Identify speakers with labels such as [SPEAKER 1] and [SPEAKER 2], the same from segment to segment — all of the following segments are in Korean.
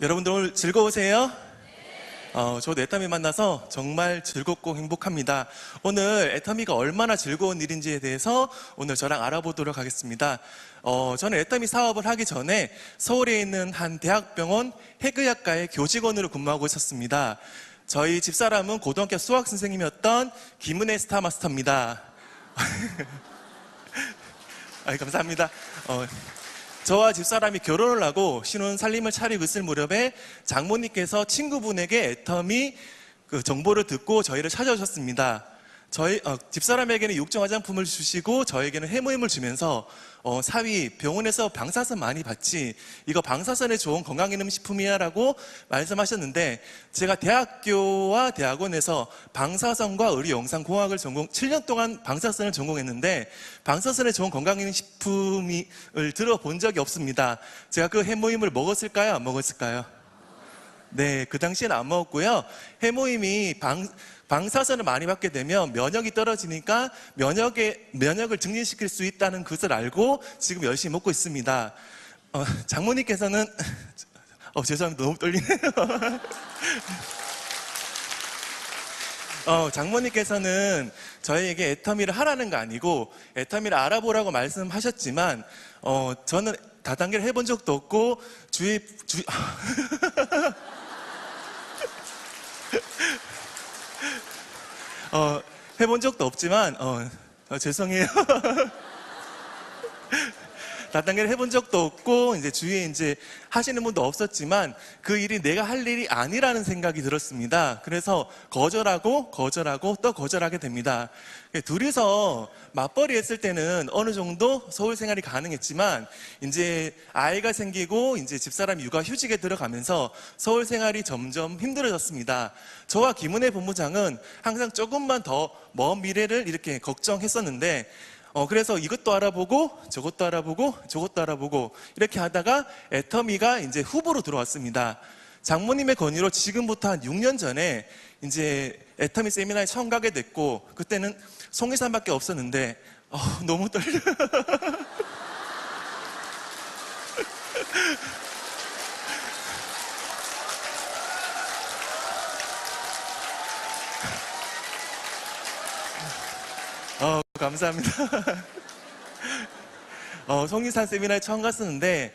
[SPEAKER 1] 여러분들 오늘 즐거우세요? 저도 애터미 만나서 정말 즐겁고 행복합니다. 오늘 애터미가 얼마나 즐거운 일인지에 대해서 오늘 저랑 알아보도록 하겠습니다. 저는 애터미 사업을 하기 전에 서울에 있는 한 대학병원 해그학과의 교직원으로 근무하고 있었습니다. 저희 집사람은 고등학교 수학 선생님이었던 김은혜 스타마스터입니다. 감사합니다. 저와 집사람이 결혼을 하고 신혼 살림을 차리고 있을 무렵에 장모님께서 친구분에게 애터미 정보를 듣고 저희를 찾아오셨습니다. 저희 집사람에게는 육종 화장품을 주시고 저에게는 해모임을 주면서 사위 병원에서 방사선 많이 받지, 이거 방사선에 좋은 건강기능식품이야 라고 말씀하셨는데, 제가 대학교와 대학원에서 방사선과 의료영상공학을 7년 동안 방사선을 전공했는데 방사선에 좋은 건강기능식품을 들어본 적이 없습니다. 제가 그 해모임을 먹었을까요? 안 먹었을까요? 네, 그 당시에는 안 먹었고요. 해모임이 방사선을 많이 받게 되면 면역이 떨어지니까 면역을 증진시킬 수 있다는 것을 알고 지금 열심히 먹고 있습니다. 장모님께서는 죄송합니다. 너무 떨리네요. 장모님께서는 저희에게 애터미를 하라는 거 아니고 애터미를 알아보라고 말씀하셨지만 저는 다단계를 해본 적도 없고 해본 적도 없지만 죄송해요. 다단계를 해본 적도 없고 이제 주위에 이제 하시는 분도 없었지만 그 일이 내가 할 일이 아니라는 생각이 들었습니다. 그래서 거절하고 또 거절하게 됩니다. 둘이서 맞벌이 했을 때는 어느 정도 서울 생활이 가능했지만 이제 아이가 생기고 이제 집사람이 육아휴직에 들어가면서 서울 생활이 점점 힘들어졌습니다. 저와 김은혜 본부장은 항상 조금만 더 먼 미래를 이렇게 걱정했었는데 그래서 이것도 알아보고 저것도 알아보고 이렇게 하다가 애터미가 이제 후보로 들어왔습니다. 장모님의 건의로 지금부터 한 6년 전에 이제 애터미 세미나에 처음 가게 됐고, 그때는 송이산밖에 없었는데 너무 떨려요. 감사합니다. 송리산 세미나에 처음 갔었는데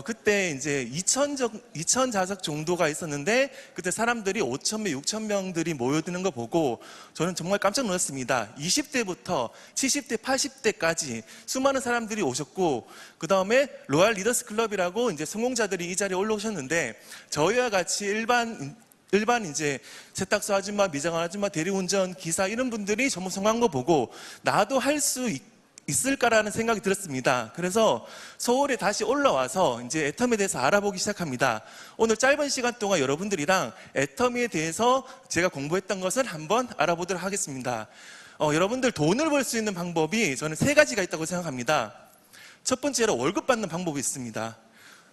[SPEAKER 1] 그때 이제 2,000 좌석 정도가 있었는데 그때 사람들이 5,000명, 6,000명들이 모여드는 거 보고 저는 정말 깜짝 놀랐습니다. 20대부터 70대, 80대까지 수많은 사람들이 오셨고, 그 다음에 로얄 리더스 클럽이라고 이제 성공자들이 이 자리에 올라오셨는데 저희와 같이 일반 이제 세탁소 아줌마, 미장원 아줌마, 대리운전 기사 이런 분들이 전부 성공한 거 보고 나도 할 수 있을까라는 생각이 들었습니다. 그래서 서울에 다시 올라와서 이제 애터미에 대해서 알아보기 시작합니다. 오늘 짧은 시간 동안 여러분들이랑 애터미에 대해서 제가 공부했던 것을 한번 알아보도록 하겠습니다. 여러분들 돈을 벌 수 있는 방법이 저는 3가지가 있다고 생각합니다. 첫 번째로 월급 받는 방법이 있습니다.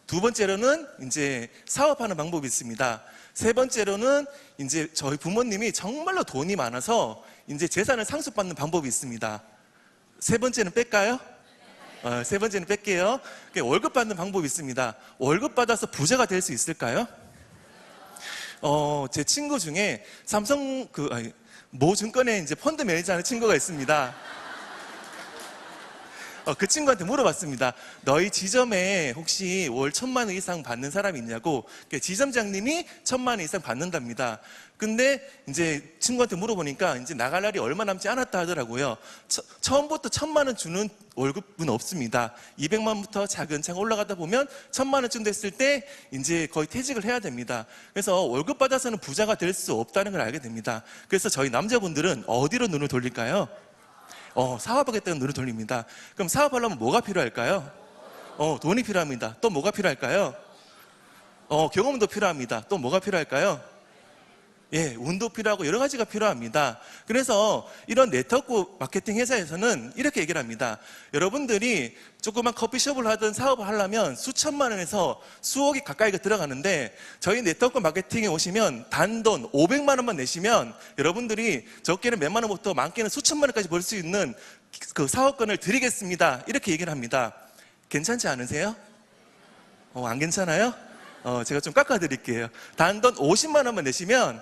[SPEAKER 1] 두 번째로는 이제 사업하는 방법이 있습니다. 세 번째로는 이제 저희 부모님이 정말로 돈이 많아서 이제 재산을 상속받는 방법이 있습니다. 세 번째는 뺄까요? 세 번째는 뺄게요. 월급 받는 방법이 있습니다. 월급 받아서 부자가 될 수 있을까요? 제 친구 중에 모 증권에 이제 펀드 매니저하는 친구가 있습니다. 그 친구한테 물어봤습니다. 너희 지점에 혹시 월 1,000만 원 이상 받는 사람이 있냐고. 지점장님이 1,000만 원 이상 받는답니다. 근데 이제 친구한테 물어보니까 이제 나갈 날이 얼마 남지 않았다 하더라고요. 처음부터 1,000만 원 주는 월급은 없습니다. 200만 원부터 차근차근 올라가다 보면 1,000만 원쯤 됐을 때 이제 거의 퇴직을 해야 됩니다. 그래서 월급 받아서는 부자가 될 수 없다는 걸 알게 됩니다. 그래서 저희 남자분들은 어디로 눈을 돌릴까요? 사업하겠다는 눈을 돌립니다. 그럼 사업하려면 뭐가 필요할까요? 돈이 필요합니다. 또 뭐가 필요할까요? 경험도 필요합니다. 또 뭐가 필요할까요? 운도 필요하고 여러 가지가 필요합니다. 그래서 이런 네트워크 마케팅 회사에서는 이렇게 얘기를 합니다. 여러분들이 조그만 커피숍을 하든 사업을 하려면 수천만 원에서 수억이 가까이가 들어가는데 저희 네트워크 마케팅에 오시면 단돈 500만 원만 내시면 여러분들이 적게는 몇만 원부터 많게는 수천만 원까지 벌 수 있는 그 사업권을 드리겠습니다. 이렇게 얘기를 합니다. 괜찮지 않으세요? 안 괜찮아요? 제가 좀 깎아드릴게요. 단돈 50만 원만 내시면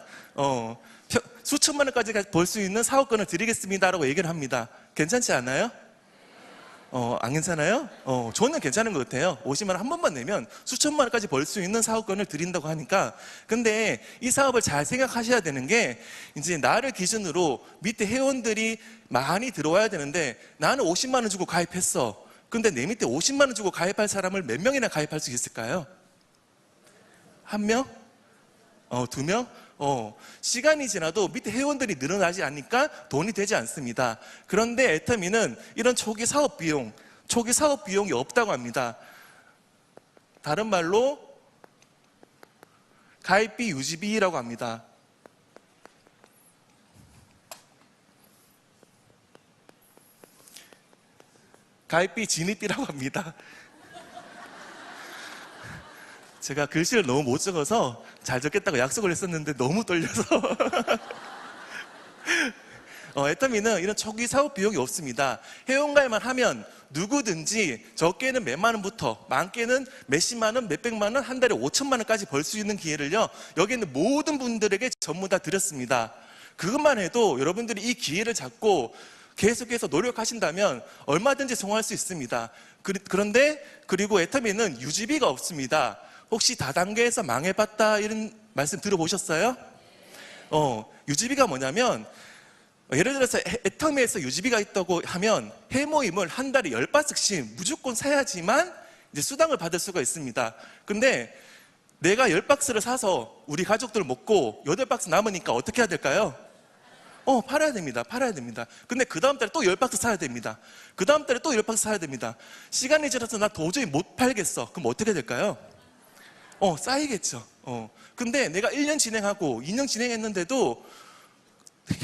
[SPEAKER 1] 수천만 원까지 벌 수 있는 사업권을 드리겠습니다라고 얘기를 합니다. 괜찮지 않아요? 안 괜찮아요? 저는 괜찮은 것 같아요. 50만 원 한 번만 내면 수천만 원까지 벌 수 있는 사업권을 드린다고 하니까. 근데 이 사업을 잘 생각하셔야 되는 게, 이제 나를 기준으로 밑에 회원들이 많이 들어와야 되는데, 나는 50만 원 주고 가입했어. 근데 내 밑에 50만 원 주고 가입할 사람을 몇 명이나 가입할 수 있을까요? 한 명? 두 명? 시간이 지나도 밑에 회원들이 늘어나지 않으니까 돈이 되지 않습니다. 그런데 애터미는 이런 초기 사업 비용이 없다고 합니다. 다른 말로 가입비 유지비라고 합니다. 가입비 진입비라고 합니다. 제가 글씨를 너무 못 적어서 잘 적겠다고 약속을 했었는데 너무 떨려서 애터미는 이런 초기 사업 비용이 없습니다. 회원가입만 하면 누구든지 적게는 몇만 원부터 많게는 몇십만 원, 몇백만 원, 한 달에 5천만 원까지 벌 수 있는 기회를요, 여기 있는 모든 분들에게 전부 다 드렸습니다. 그것만 해도 여러분들이 이 기회를 잡고 계속해서 노력하신다면 얼마든지 성공할 수 있습니다. 그리고 애터미는 유지비가 없습니다. 혹시 다단계에서 망해봤다 이런 말씀 들어보셨어요? 유지비가 뭐냐면, 예를 들어서 애터미에서 유지비가 있다고 하면 회모임을 한 달에 10박스씩 무조건 사야지만 이제 수당을 받을 수가 있습니다. 근데 내가 10박스를 사서 우리 가족들 먹고 8박스 남으니까 어떻게 해야 될까요? 팔아야 됩니다. 근데 그 다음 달에 또 10박스 사야 됩니다. 그 다음 달에 또 10박스 사야 됩니다. 시간이 지나서 나 도저히 못 팔겠어. 그럼 어떻게 될까요? 쌓이겠죠. 근데 내가 1년 진행하고 2년 진행했는데도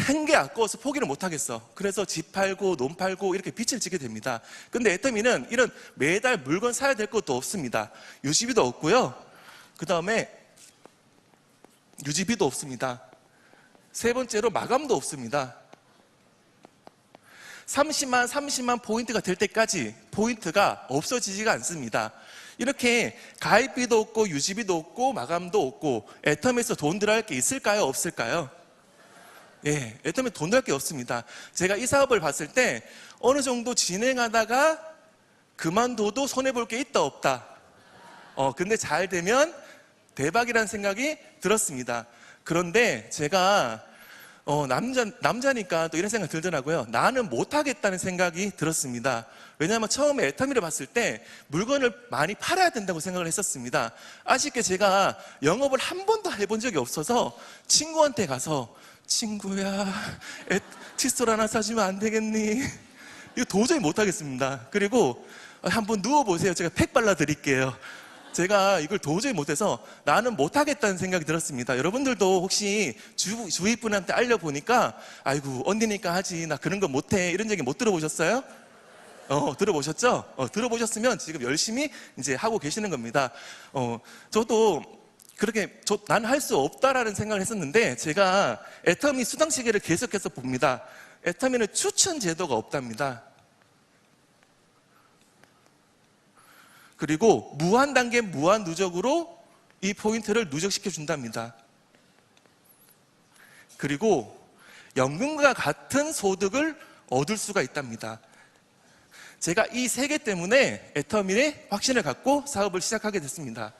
[SPEAKER 1] 한 게 아까워서 포기를 못 하겠어. 그래서 집 팔고 논 팔고 이렇게 빚을 지게 됩니다. 근데 애터미는 이런 매달 물건 사야 될 것도 없습니다. 유지비도 없고요. 그 다음에 유지비도 없습니다. 세 번째로 마감도 없습니다. 30만 포인트가 될 때까지 포인트가 없어지지가 않습니다. 이렇게 가입비도 없고 유지비도 없고 마감도 없고 애터미에서 돈 들어갈 게 있을까요? 없을까요? 예, 애터미 돈 들어갈 게 없습니다. 제가 이 사업을 봤을 때 어느 정도 진행하다가 그만둬도 손해볼 게 있다 없다. 근데 잘 되면 대박이라는 생각이 들었습니다. 그런데 제가 남자니까 또 이런 생각 들더라고요. 나는 못하겠다는 생각이 들었습니다. 왜냐하면 처음에 애터미를 봤을 때 물건을 많이 팔아야 된다고 생각을 했었습니다. 아쉽게 제가 영업을 한 번도 해본 적이 없어서 친구한테 가서, 친구야, 칫솔 하나 사주면 안 되겠니? 이거 도저히 못하겠습니다. 그리고 한번 누워보세요. 제가 팩 발라드릴게요. 제가 이걸 도저히 못해서 나는 못하겠다는 생각이 들었습니다. 여러분들도 혹시 주위 분한테 알려보니까, 아이고 언니니까 하지, 나 그런 거 못해, 이런 얘기 못 들어보셨어요? 들어보셨죠? 들어보셨으면 지금 열심히 이제 하고 계시는 겁니다. 저도 그렇게 난 할 수 없다라는 생각을 했었는데, 제가 애터미 수당 시계를 계속해서 봅니다. 애터미는 추천 제도가 없답니다. 그리고 무한 단계 무한 누적으로 이 포인트를 누적시켜 준답니다. 그리고 연금과 같은 소득을 얻을 수가 있답니다. 제가 이 세 개 때문에 애터미에 확신을 갖고 사업을 시작하게 됐습니다.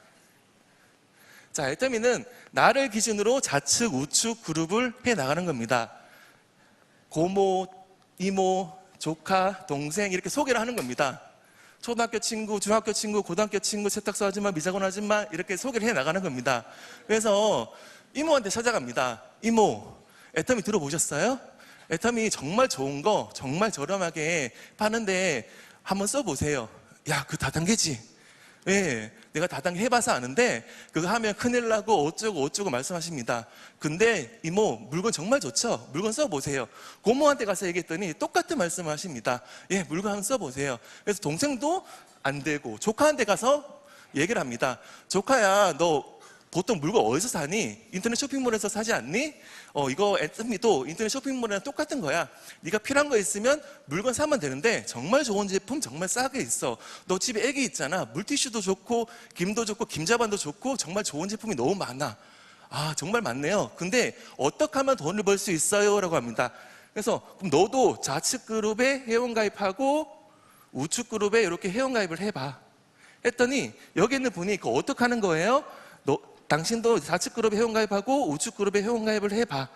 [SPEAKER 1] 자, 애터미는 나를 기준으로 좌측, 우측 그룹을 해 나가는 겁니다. 고모, 이모, 조카, 동생 이렇게 소개를 하는 겁니다. 초등학교 친구, 중학교 친구, 고등학교 친구, 세탁소 아줌마, 미자원 아줌마 이렇게 소개를 해 나가는 겁니다. 그래서 이모한테 찾아갑니다. 이모, 애터미 들어보셨어요? 애터미 정말 좋은 거 정말 저렴하게 파는데 한번 써보세요. 야, 그 다단계지? 예, 내가 다단계 해봐서 아는데 그거 하면 큰일 나고 어쩌고 말씀하십니다. 근데 이모, 물건 정말 좋죠? 물건 써보세요. 고모한테 가서 얘기했더니 똑같은 말씀을 하십니다. 예, 물건 한번 써보세요. 그래서 동생도 안 되고 조카한테 가서 얘기를 합니다. 조카야, 너 보통 물건 어디서 사니? 인터넷 쇼핑몰에서 사지 않니? 이거 애터미도 인터넷 쇼핑몰이랑 똑같은 거야. 네가 필요한 거 있으면 물건 사면 되는데 정말 좋은 제품 정말 싸게 있어. 너 집에 애기 있잖아. 물티슈도 좋고 김도 좋고 김자반도 좋고 정말 좋은 제품이 너무 많아. 아, 정말 많네요. 근데 어떻게 하면 돈을 벌 수 있어요? 라고 합니다. 그래서 그럼 너도 좌측 그룹에 회원가입하고 우측 그룹에 이렇게 회원가입을 해봐. 했더니 여기 있는 분이 그거 어떻게 하는 거예요? 당신도 좌측 그룹에 회원가입하고 우측 그룹에 회원가입을 해봐.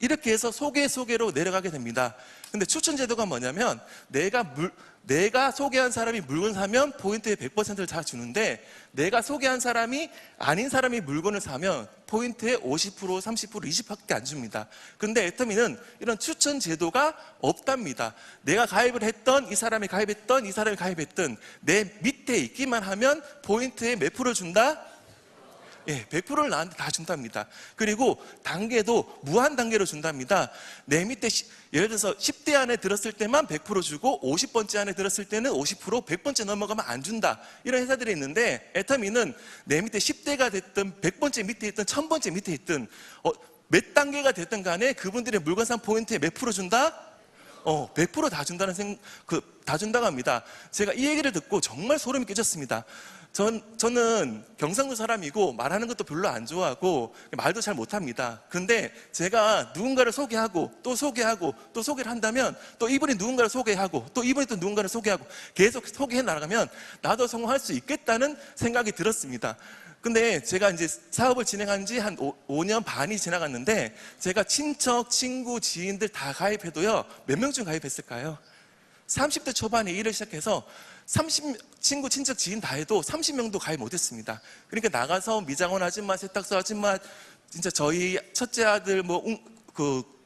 [SPEAKER 1] 이렇게 해서 소개로 내려가게 됩니다. 근데 추천 제도가 뭐냐면 내가 소개한 사람이 물건 사면 포인트의 100%를 다 주는데, 내가 소개한 사람이 아닌 사람이 물건을 사면 포인트의 50%, 30%, 20%밖에 안 줍니다. 근데 애터미는 이런 추천 제도가 없답니다. 내가 가입을 했던 이 사람이 가입했던 이 사람이 가입했던 내 밑에 있기만 하면 포인트의 몇 프로 준다? 예, 100%를 나한테 다 준답니다. 그리고 단계도 무한 단계로 준답니다. 내 밑에 예를 들어서 10대 안에 들었을 때만 100% 주고 50번째 안에 들었을 때는 50%, 100번째 넘어가면 안 준다. 이런 회사들이 있는데 애터미는 내 밑에 10대가 됐든 100번째 밑에 있든 1000번째 밑에 있든 몇 단계가 됐든 간에 그분들의 물건 산 포인트에 몇 프로 준다? 100%다 준다는 다 준다고 합니다. 제가 이 얘기를 듣고 정말 소름이 끼쳤습니다. 저는 경상도 사람이고 말하는 것도 별로 안 좋아하고 말도 잘 못합니다. 근데 제가 누군가를 소개하고 또 소개하고 또 소개를 한다면 또 이분이 누군가를 소개하고 또 이분이 또 누군가를 소개하고 계속 소개해 나가면 나도 성공할 수 있겠다는 생각이 들었습니다. 근데 제가 이제 사업을 진행한 지 한 5년 반이 지나갔는데 제가 친척, 친구, 지인들 다 가입해도요, 몇 명쯤 가입했을까요? 30대 초반에 일을 시작해서 친구, 친척, 지인 다 해도 30명도 가입 못했습니다. 그러니까 나가서 미장원 아줌마, 세탁소 아줌마, 진짜 저희 첫째 아들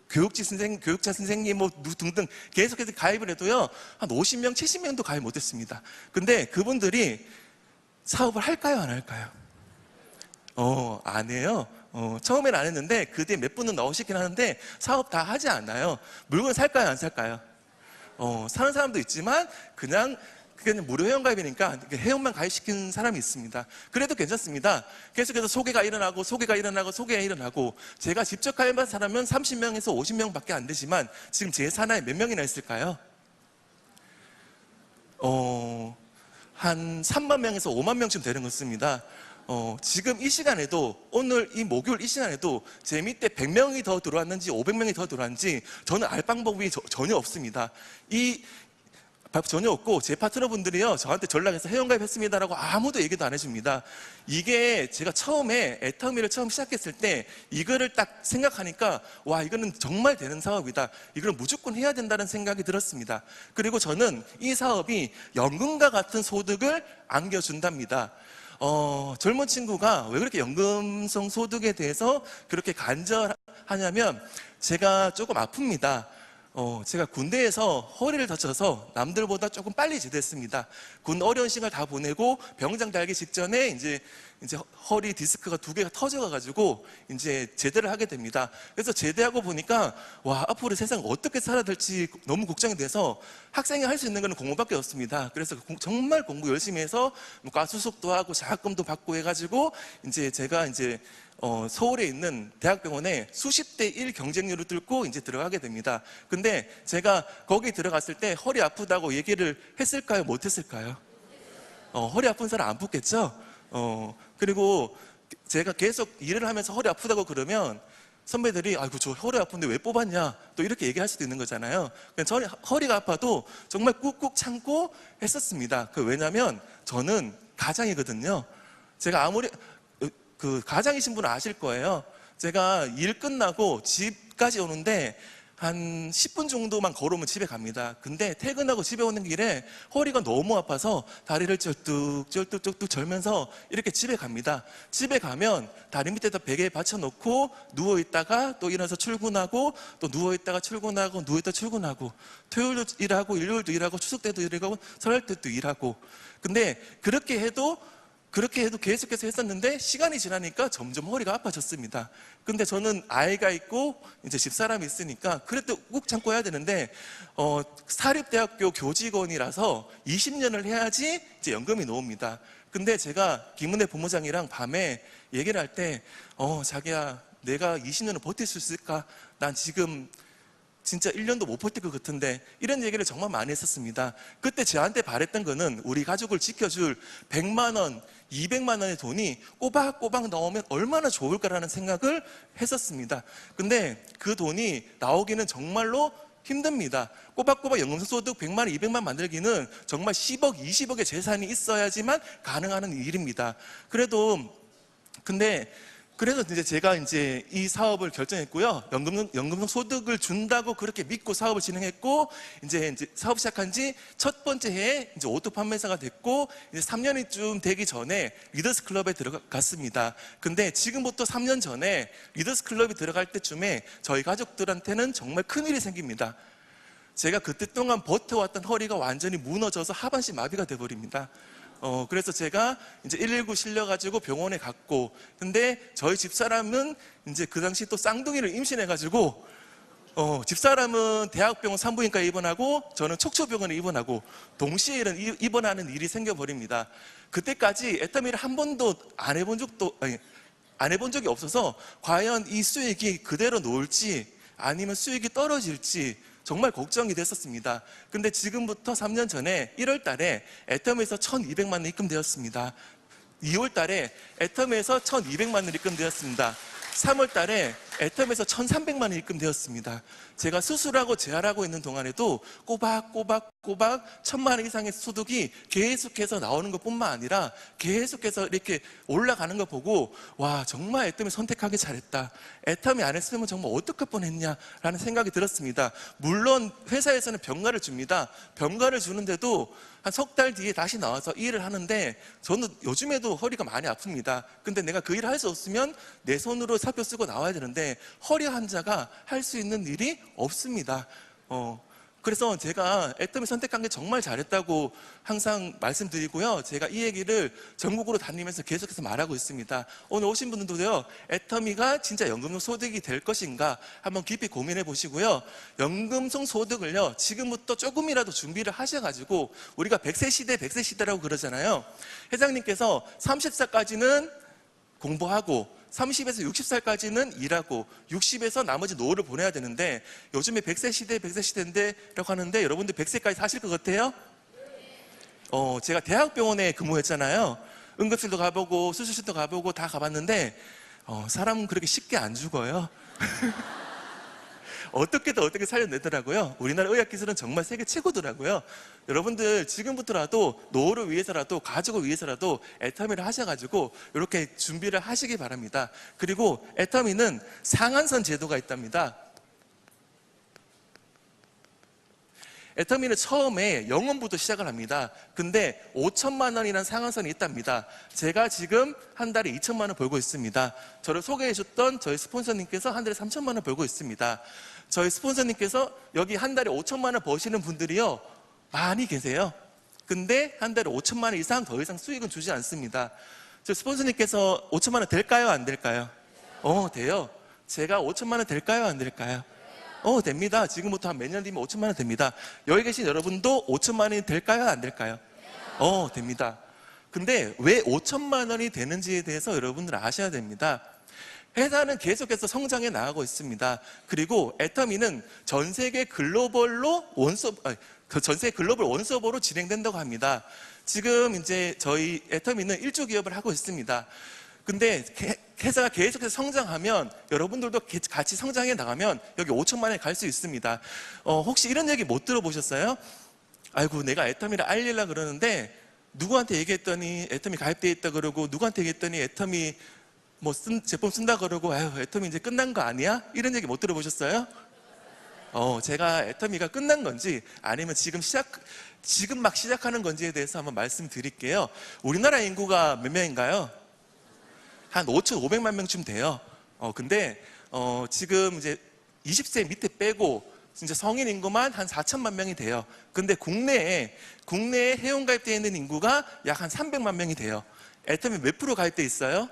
[SPEAKER 1] 교육자 선생님 등등 계속해서 가입을 해도요, 한 50명, 70명도 가입 못했습니다. 근데 그분들이 사업을 할까요, 안 할까요? 안 해요. 처음에는 안 했는데 그 뒤에 몇 분은 나오시긴 하는데 사업 다 하지 않아요. 물건 살까요, 안 살까요? 사는 사람도 있지만 그냥 무료 회원가입이니까 회원만 가입시키는 사람이 있습니다. 그래도 괜찮습니다. 계속해서 소개가 일어나고 제가 직접 가입한 사람은 30명에서 50명밖에 안 되지만 지금 제 산하에 몇 명이나 있을까요? 한 3만 명에서 5만 명쯤 되는 것 같습니다. 지금 이 시간에도, 오늘 이 목요일 이 시간에도 제 밑에 100명이 더 들어왔는지 500명이 더 들어왔는지 저는 알 방법이 전혀 없습니다. 전혀 없고 제 파트너분들이요, 저한테 전락해서 회원가입했습니다라고 아무도 얘기도 안 해줍니다. 이게 제가 처음에 애터미를 처음 시작했을 때 이거를 딱 생각하니까 와, 이거는 정말 되는 사업이다, 이걸 무조건 해야 된다는 생각이 들었습니다. 그리고 저는 이 사업이 연금과 같은 소득을 안겨준답니다. 젊은 친구가 왜 그렇게 연금성 소득에 대해서 그렇게 간절하냐면, 제가 조금 아픕니다. 제가 군대에서 허리를 다쳐서 남들보다 조금 빨리 제대했습니다. 군 어려운 시간을 다 보내고 병장 달기 직전에 이제 허리 디스크가 2개가 터져가지고 이제 제대를 하게 됩니다. 그래서 제대하고 보니까 와, 앞으로 세상 어떻게 살아야 될지 너무 걱정이 돼서 학생이 할 수 있는 건 공부밖에 없습니다. 그래서 정말 공부 열심히 해서 과수속도 하고 장학금도 받고 해가지고 제가 서울에 있는 대학병원에 수십 대 1 경쟁률을 뚫고 들어가게 됩니다. 근데 제가 거기 들어갔을 때 허리 아프다고 얘기를 했을까요, 못했을까요? 허리 아픈 사람 안 붙겠죠? 그리고 제가 계속 일을 하면서 허리 아프다고 그러면 선배들이 아이고, 저 허리 아픈데 왜 뽑았냐, 또 이렇게 얘기할 수도 있는 거잖아요. 저는 허리가 아파도 정말 꾹꾹 참고 했었습니다. 왜냐면 저는 가장이거든요. 제가 아무리 가장이신 분은 아실 거예요. 제가 일 끝나고 집까지 오는데 한 10분 정도만 걸어오면 집에 갑니다. 근데 퇴근하고 집에 오는 길에 허리가 너무 아파서 다리를 쩔뚝 절면서 이렇게 집에 갑니다. 집에 가면 다리 밑에다 베개 받쳐놓고 누워있다가 또 일어나서 출근하고, 또 누워있다가 출근하고, 누워있다가 출근하고, 토요일도 일하고 일요일도 일하고 추석 때도 일하고 설날 때도 일하고. 근데 그렇게 해도 계속해서 했었는데 시간이 지나니까 점점 허리가 아파졌습니다. 근데 저는 아이가 있고 집사람이 있으니까 그래도 꾹 참고 해야 되는데 사립대학교 교직원이라서 20년을 해야지 연금이 나옵니다. 근데 제가 김은혜 본부장이랑 밤에 얘기를 할 때, 자기야, 내가 20년을 버틸 수 있을까? 난 지금 진짜 1년도 못 버틸 것 같은데, 이런 얘기를 정말 많이 했었습니다. 그때 저한테 바랬던 거는 우리 가족을 지켜줄 100만 원, 200만 원의 돈이 꼬박꼬박 나오면 얼마나 좋을까라는 생각을 했었습니다. 근데 그 돈이 나오기는 정말로 힘듭니다. 꼬박꼬박 연금소득 100만 원, 200만 만들기는 정말 10억, 20억의 재산이 있어야지만 가능한 일입니다. 그래서 이제 제가 이제 이 사업을 결정했고요. 연금 소득을 준다고 그렇게 믿고 사업을 진행했고, 이제 사업 시작한 지 첫 번째 해에 이제 오토 판매사가 됐고, 이제 3년이쯤 되기 전에 리더스 클럽에 들어갔습니다. 근데 지금부터 3년 전에 리더스 클럽에 들어갈 때쯤에 저희 가족들한테는 정말 큰일이 생깁니다. 제가 그때 동안 버텨왔던 허리가 완전히 무너져서 하반신 마비가 돼버립니다. 그래서 제가 이제 119 실려가지고 병원에 갔고, 근데 저희 집사람은 이제 그 당시 또 쌍둥이를 임신해가지고, 집사람은 대학병원 산부인과에 입원하고, 저는 척추병원에 입원하고, 동시에 입원하는 일이 생겨버립니다. 그때까지 애터미를 한 번도 안 해본 적이 없어서, 과연 이 수익이 그대로 놓을지, 아니면 수익이 떨어질지, 정말 걱정이 됐었습니다. 근데 지금부터 3년 전에 1월 달에 애터미에서 1,200만 원 입금되었습니다. 2월 달에 애터미에서 1,200만 원 입금되었습니다. 3월 달에 애터미에서 1,300만 원 입금되었습니다. 제가 수술하고 재활하고 있는 동안에도 꼬박 1,000만 원 이상의 소득이 계속해서 나오는 것뿐만 아니라 계속해서 이렇게 올라가는 거 보고, 와, 정말 애터미 선택하기 잘했다. 애터미 안 했으면 정말 어떡할 뻔했냐라는 생각이 들었습니다. 물론 회사에서는 병가를 줍니다. 병가를 주는데도 한 석 달 뒤에 다시 나와서 일을 하는데, 저는 요즘에도 허리가 많이 아픕니다. 근데 내가 그 일을 할 수 없으면 내 손으로 사표 쓰고 나와야 되는데, 허리 환자가 할 수 있는 일이 없습니다. 그래서 제가 애터미 선택한 게 정말 잘했다고 항상 말씀드리고요. 제가 이 얘기를 전국으로 다니면서 계속해서 말하고 있습니다. 오늘 오신 분들도요, 애터미가 진짜 연금성 소득이 될 것인가 한번 깊이 고민해 보시고요. 연금성 소득을요, 지금부터 조금이라도 준비를 하셔가지고, 우리가 100세 시대라고 그러잖아요. 회장님께서 30살까지는 공부하고 30에서 60살까지는 일하고 60에서 나머지 노후를 보내야 되는데, 요즘에 100세 시대인데 라고 하는데, 여러분들 100세까지 사실 것 같아요? 제가 대학병원에 근무했잖아요. 응급실도 가보고 수술실도 가보고 다 가봤는데, 사람은 그렇게 쉽게 안 죽어요. 어떻게 살려내더라고요. 우리나라 의학기술은 정말 세계 최고더라고요. 여러분들 지금부터라도 노후를 위해서라도 가족을 위해서라도 애터미를 하셔가지고 이렇게 준비를 하시기 바랍니다. 그리고 애터미는 상한선 제도가 있답니다. 애터미는 처음에 0원부터 시작을 합니다. 근데 5천만 원이라는 상한선이 있답니다. 제가 지금 한 달에 2천만 원 벌고 있습니다. 저를 소개해 줬던 저희 스폰서님께서 한 달에 3천만 원 벌고 있습니다. 저희 스폰서님께서 여기 한 달에 5천만 원 버시는 분들이요, 많이 계세요. 근데 한 달에 5천만 원 이상 더 이상 수익은 주지 않습니다. 저 스폰서님께서 5천만 원 될까요? 안 될까요? 돼요. 제가 5천만 원 될까요? 안 될까요? 됩니다. 지금부터 한 몇 년 뒤면 5천만 원 됩니다. 여기 계신 여러분도 5천만 원이 될까요? 안 될까요? 됩니다. 근데 왜 5천만 원이 되는지에 대해서 여러분들 아셔야 됩니다. 회사는 계속해서 성장해 나가고 있습니다. 그리고 애터미는 전 세계 글로벌 원서버로 진행된다고 합니다. 지금 이제 저희 애터미는 1조 기업을 하고 있습니다. 근데 회사가 계속해서 성장하면, 여러분들도 같이 성장해 나가면 여기 5천만 원에 갈 수 있습니다. 혹시 이런 얘기 못 들어보셨어요? 아이고, 내가 애터미를 알리려고 그러는데 누구한테 얘기했더니 애터미 가입돼 있다 그러고, 누구한테 얘기했더니 애터미 제품 쓴다 그러고, 아유, 애터미 이제 끝난 거 아니야? 이런 얘기 못 들어보셨어요? 제가 애터미가 끝난 건지 아니면 지금 막 시작하는 건지에 대해서 한번 말씀드릴게요. 우리나라 인구가 몇 명인가요? 한 5,500만 명쯤 돼요. 근데 지금 이제 20세 밑에 빼고 진짜 성인 인구만 한 4천만 명이 돼요. 근데 국내에 회원 가입되어 있는 인구가 약 한 300만 명이 돼요. 애터미 몇 프로 가입돼 있어요?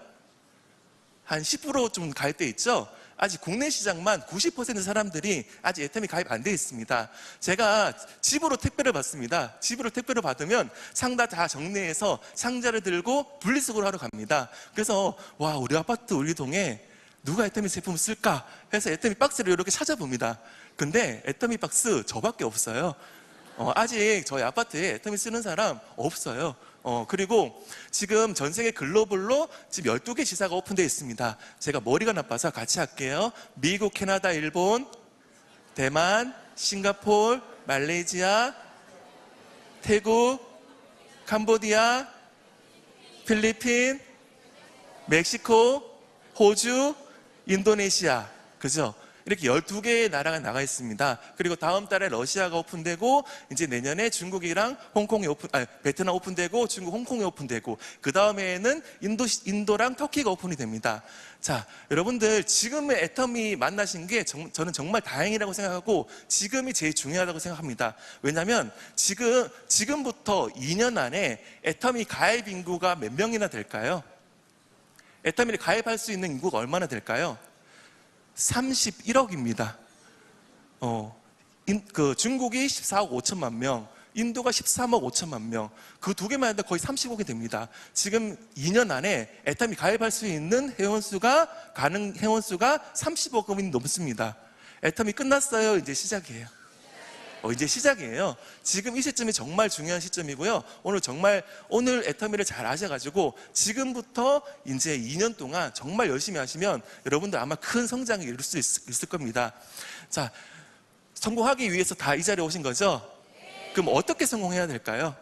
[SPEAKER 1] 한 10% 좀 가입돼 있죠? 아직 국내 시장만 90% 사람들이 아직 애터미 가입 안 돼 있습니다. 제가 집으로 택배를 받습니다. 집으로 택배를 받으면 상자 다 정리해서 상자를 들고 분리수거를 하러 갑니다. 그래서 와, 우리 아파트 우리 동에 누가 애터미 제품을 쓸까 해서 애터미 박스를 이렇게 찾아봅니다. 근데 애터미 박스 저밖에 없어요. 아직 저희 아파트에 애터미 쓰는 사람 없어요. 그리고 지금 전 세계 글로벌로 지금 12개 지사가 오픈되어 있습니다. 제가 머리가 나빠서 같이 할게요. 미국, 캐나다, 일본, 대만, 싱가포르, 말레이시아, 태국, 캄보디아, 필리핀, 멕시코, 호주, 인도네시아. 그죠? 이렇게 12개의 나라가 나가 있습니다. 그리고 다음 달에 러시아가 오픈되고, 이제 내년에 중국이랑 베트남 오픈되고, 중국, 홍콩이 오픈되고, 그 다음에는 인도랑 터키가 오픈이 됩니다. 자, 여러분들 지금의 애터미 만나신 게 저는 정말 다행이라고 생각하고, 지금이 제일 중요하다고 생각합니다. 왜냐하면 지금부터 2년 안에 애터미 가입 인구가 몇 명이나 될까요? 애터미를 가입할 수 있는 인구가 얼마나 될까요? 31억입니다. 중국이 14억 5천만 명, 인도가 13억 5천만 명, 그 두 개만 해도 거의 30억이 됩니다. 지금 2년 안에 애터미 가입할 수 있는 가능 회원수가 30억이 넘습니다. 애터미 끝났어요? 이제 시작이에요. 이제 시작이에요. 지금 이 시점이 정말 중요한 시점이고요. 오늘 애터미를 잘 아셔가지고 지금부터 이제 2년 동안 정말 열심히 하시면 여러분들 아마 큰 성장을 이룰 수 있을 겁니다. 자, 성공하기 위해서 다 이 자리에 오신 거죠? 그럼 어떻게 성공해야 될까요?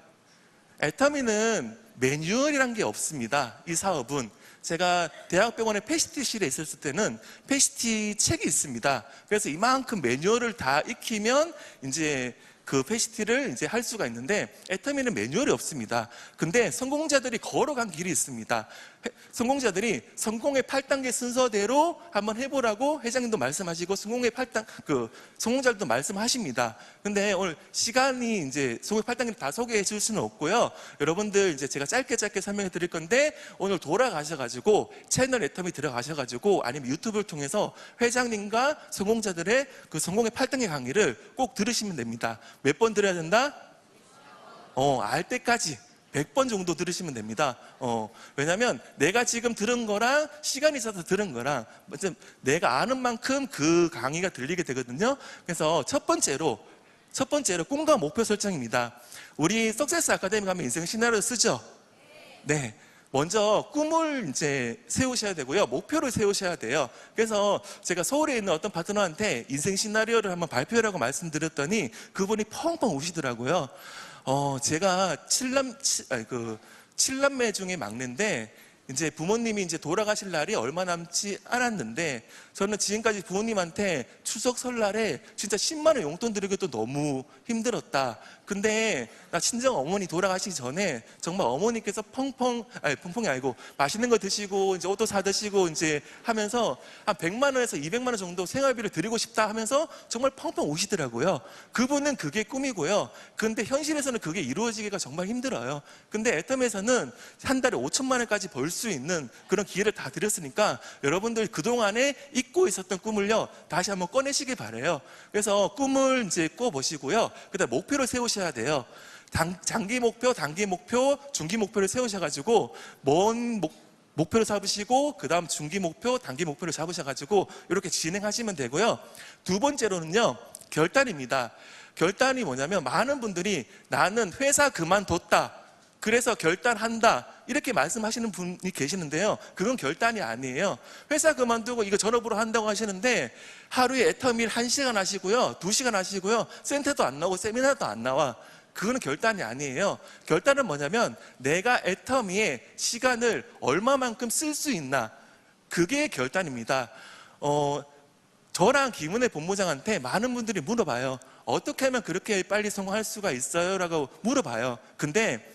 [SPEAKER 1] 애터미는 매뉴얼이란 게 없습니다. 이 사업은. 제가 대학병원의 패시티실에 있었을 때는 패시티 책이 있습니다. 그래서 이만큼 매뉴얼을 다 익히면 이제 그 패시티를 이제 할 수가 있는데, 애터미는 매뉴얼이 없습니다. 근데 성공자들이 걸어간 길이 있습니다. 성공자들이 성공의 8단계 순서대로 한번 해보라고 회장님도 말씀하시고 성공자들도 말씀하십니다. 근데 오늘 시간이 이제 성공의 8단계를 다 소개해 줄 수는 없고요. 여러분들 이제 제가 짧게 설명해 드릴 건데, 오늘 돌아가셔가지고 채널 애터미 들어가셔가지고 아니면 유튜브를 통해서 회장님과 성공자들의 그 성공의 8단계 강의를 꼭 들으시면 됩니다. 몇 번 들어야 된다? 알 때까지 100번 정도 들으시면 됩니다. 왜냐면 내가 지금 들은 거랑 시간이 있어서 들은 거랑 내가 아는 만큼 그 강의가 들리게 되거든요. 그래서 첫 번째로 꿈과 목표 설정입니다. 우리 석세스 아카데미 가면 인생 시나리오 쓰죠? 네. 먼저 꿈을 이제 세우셔야 되고요. 목표를 세우셔야 돼요. 그래서 제가 서울에 있는 어떤 파트너한테 인생 시나리오를 한번 발표하라고 말씀드렸더니 그분이 펑펑 우시더라고요. 제가 칠남매 중에 막내인데, 이제 부모님이 이제 돌아가실 날이 얼마 남지 않았는데, 저는 지금까지 부모님한테 추석 설날에 진짜 10만 원 용돈 드리기도 너무 힘들었다. 근데 나 친정 어머니 돌아가시기 전에 정말 어머니께서 펑펑이 아니고 맛있는 거 드시고 이제 옷도 사 드시고 이제 하면서 한 100만 원에서 200만 원 정도 생활비를 드리고 싶다 하면서 정말 펑펑 우시더라고요. 그분은 그게 꿈이고요. 근데 현실에서는 그게 이루어지기가 정말 힘들어요. 근데 애터미에서는 한 달에 5천만 원까지 벌 수 있는 그런 기회를 다 드렸으니까 여러분들 그동안에 잊고 있었던 꿈을요, 다시 한번 꺼내시길 바라요. 그래서 꿈을 이제 꿔보시고요. 그다음 목표를 세우셔야 돼요. 장기 목표, 단기 목표, 중기 목표를 세우셔가지고 먼 목표를 잡으시고, 그 다음 중기 목표, 단기 목표를 잡으셔가지고 이렇게 진행하시면 되고요. 두 번째로는요, 결단입니다. 결단이 뭐냐면, 많은 분들이 나는 회사 그만뒀다, 그래서 결단한다, 이렇게 말씀하시는 분이 계시는데요, 그건 결단이 아니에요. 회사 그만두고 이거 전업으로 한다고 하시는데 하루에 애터미를 1시간 하시고요, 2시간 하시고요, 센터도 안 나오고 세미나도 안 나와. 그거는 결단이 아니에요. 결단은 뭐냐면 내가 애터미에 시간을 얼마만큼 쓸 수 있나, 그게 결단입니다. 저랑 김은혜 본부장한테 많은 분들이 물어봐요. 어떻게 하면 그렇게 빨리 성공할 수가 있어요? 라고 물어봐요. 근데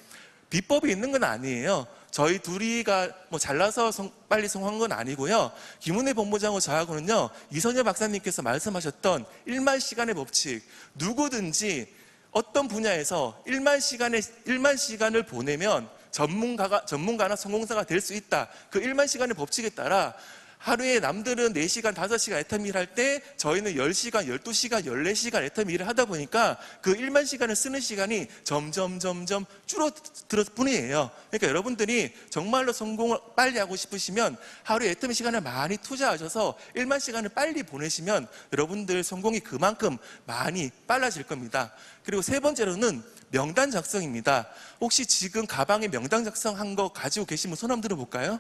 [SPEAKER 1] 비법이 있는 건 아니에요. 저희 둘이가 뭐 잘나서 빨리 성공한 건 아니고요. 김은혜 본부장하고 저하고는요, 이선재 박사님께서 말씀하셨던 1만 시간의 법칙, 누구든지 어떤 분야에서 1만 시간을 보내면 전문가나 성공사가 될 수 있다. 그 1만 시간의 법칙에 따라 하루에 남들은 4시간, 5시간 애터미 일할 때 저희는 10시간, 12시간, 14시간 애터미 일을 하다 보니까 그 1만 시간을 쓰는 시간이 점점 줄어들 뿐이에요. 그러니까 여러분들이 정말로 성공을 빨리 하고 싶으시면 하루에 애터미 시간을 많이 투자하셔서 1만 시간을 빨리 보내시면 여러분들 성공이 그만큼 많이 빨라질 겁니다. 그리고 세 번째로는 명단 작성입니다. 혹시 지금 가방에 명단 작성한 거 가지고 계신 분 손 한번 들어볼까요?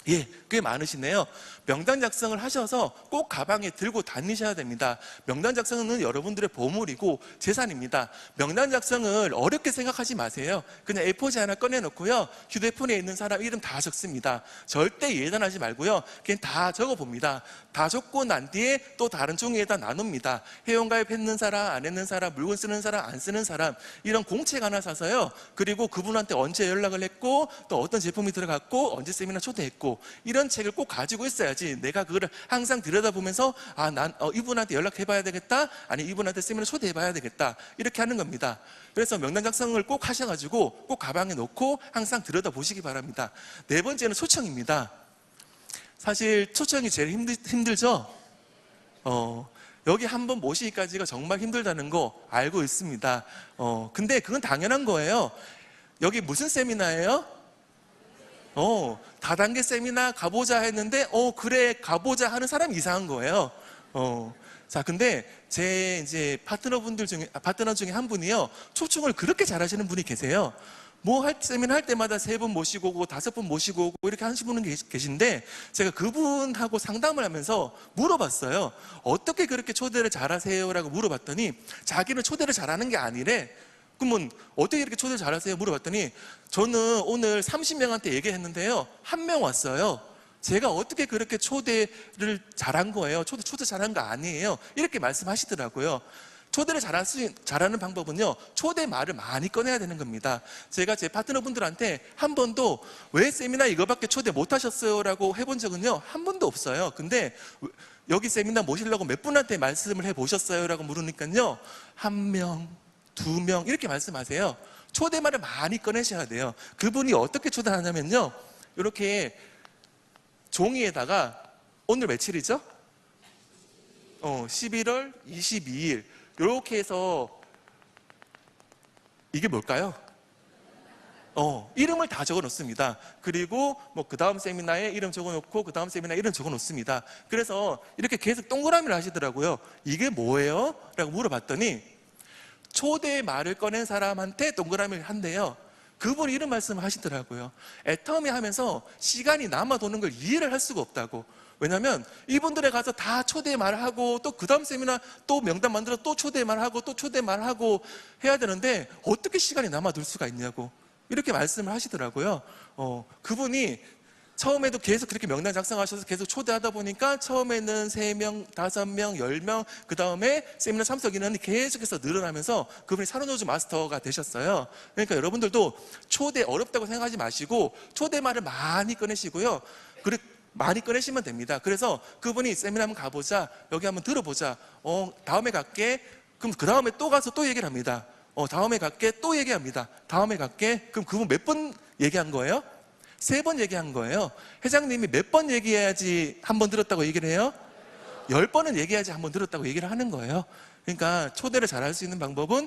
[SPEAKER 1] 예, 꽤 많으시네요. 명단 작성을 하셔서 꼭 가방에 들고 다니셔야 됩니다. 명단 작성은 여러분들의 보물이고 재산입니다. 명단 작성을 어렵게 생각하지 마세요. 그냥 A4지 하나 꺼내놓고요, 휴대폰에 있는 사람 이름 다 적습니다. 절대 예단하지 말고요, 그냥 다 적어봅니다. 다 적고 난 뒤에 또 다른 종이에다 나눕니다. 회원가입했는 사람, 안 했는 사람, 물건 쓰는 사람, 안 쓰는 사람, 이런 공책 하나 사서요, 그리고 그분한테 언제 연락을 했고 또 어떤 제품이 들어갔고 언제 세미나 초대했고, 이런 책을 꼭 가지고 있어야지 내가 그거를 항상 들여다보면서 난 이분한테 연락해봐야 되겠다, 아니 이분한테 세미나 초대해봐야 되겠다, 이렇게 하는 겁니다. 그래서 명단 작성을 꼭 하셔가지고 꼭 가방에 놓고 항상 들여다보시기 바랍니다. 네 번째는 초청입니다. 사실 초청이 제일 힘들죠? 여기 한번 모시기까지가 정말 힘들다는 거 알고 있습니다. 근데 그건 당연한 거예요. 여기 무슨 세미나예요? 다단계 세미나 가보자 했는데 그래 가보자 하는 사람이 이상한 거예요. 자, 근데 제 이제 파트너 중에 한 분이요, 초청을 그렇게 잘하시는 분이 계세요. 세미나 할 때마다 3분 모시고 오고 5분 모시고 오고 이렇게 하시는 분은 계신데, 제가 그분하고 상담을 하면서 물어봤어요. 어떻게 그렇게 초대를 잘하세요? 라고 물어봤더니 자기는 초대를 잘하는 게 아니래. 그러면 어떻게 이렇게 초대를 잘하세요? 물어봤더니 저는 오늘 30명한테 얘기했는데요, 1명 왔어요. 제가 어떻게 그렇게 초대를 잘한 거예요? 초대 잘한 거 아니에요. 이렇게 말씀하시더라고요. 초대를 잘하는 방법은요, 초대 말을 많이 꺼내야 되는 겁니다. 제가 제 파트너분들한테 한 번도 왜 세미나 이거밖에 초대 못 하셨어요? 라고 해본 적은요, 한 번도 없어요. 근데 여기 세미나 모시려고 몇 분한테 말씀을 해보셨어요? 라고 물으니까요, 1명, 2명 이렇게 말씀하세요. 초대말을 많이 꺼내셔야 돼요. 그분이 어떻게 초대하냐면요, 이렇게 종이에다가 오늘 며칠이죠? 11월 22일 이렇게 해서, 이게 뭘까요? 이름을 다 적어 놓습니다. 그리고 그 다음 세미나에 이름 적어 놓고 그 다음 세미나에 이름 적어 놓습니다. 그래서 이렇게 계속 동그라미를 하시더라고요. 이게 뭐예요? 라고 물어봤더니 초대 말을 꺼낸 사람한테 동그라미를 한대요. 그분이 이런 말씀을 하시더라고요. 애터미 하면서 시간이 남아도는 걸 이해를 할 수가 없다고. 왜냐면 이분들에 가서 다 초대 말하고 또 그 다음 세미나 또 명단 만들어 또 초대 말하고 또 초대 말하고 해야 되는데 어떻게 시간이 남아돌 수가 있냐고 이렇게 말씀을 하시더라고요. 그분이 처음에도 계속 그렇게 명단 작성하셔서 계속 초대하다 보니까 처음에는 3명, 5명, 10명, 그 다음에 세미나 참석 인원이 계속해서 늘어나면서 그분이 산후조주 마스터가 되셨어요. 그러니까 여러분들도 초대 어렵다고 생각하지 마시고 초대말을 많이 꺼내시고요, 많이 꺼내시면 됩니다. 그래서 그분이 세미나 한번 가보자, 여기 한번 들어보자, 다음에 갈게. 그럼 그 다음에 또 가서 또 얘기를 합니다. 다음에 갈게, 또 얘기합니다. 다음에 갈게. 그럼 그분 몇 번 얘기한 거예요? 3번 얘기한 거예요. 회장님이 몇 번 얘기해야지 한 번 들었다고 얘기를 해요? 10번은 얘기해야지 한 번 들었다고 얘기를 하는 거예요. 그러니까 초대를 잘할 수 있는 방법은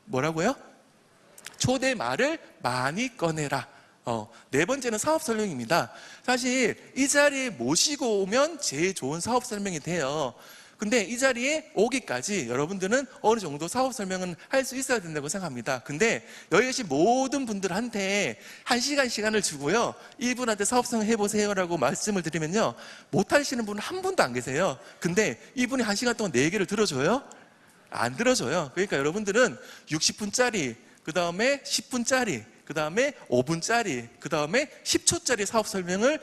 [SPEAKER 1] 뭐라고요? 초대 말을 많이 꺼내라. 네 번째는 사업 설명입니다. 사실 이 자리에 모시고 오면 제일 좋은 사업 설명이 돼요. 근데 이 자리에 오기까지 여러분들은 어느 정도 사업 설명은 할 수 있어야 된다고 생각합니다. 근데 여기 계신 모든 분들한테 1시간 시간을 주고요, 이분한테 사업 설명 해보세요 라고 말씀을 드리면요, 못 하시는 분은 한 분도 안 계세요. 근데 이분이 1시간 동안 내 얘기를 들어줘요? 안 들어줘요. 그러니까 여러분들은 60분짜리, 그 다음에 10분짜리, 그 다음에 5분짜리, 그 다음에 10초짜리 사업 설명을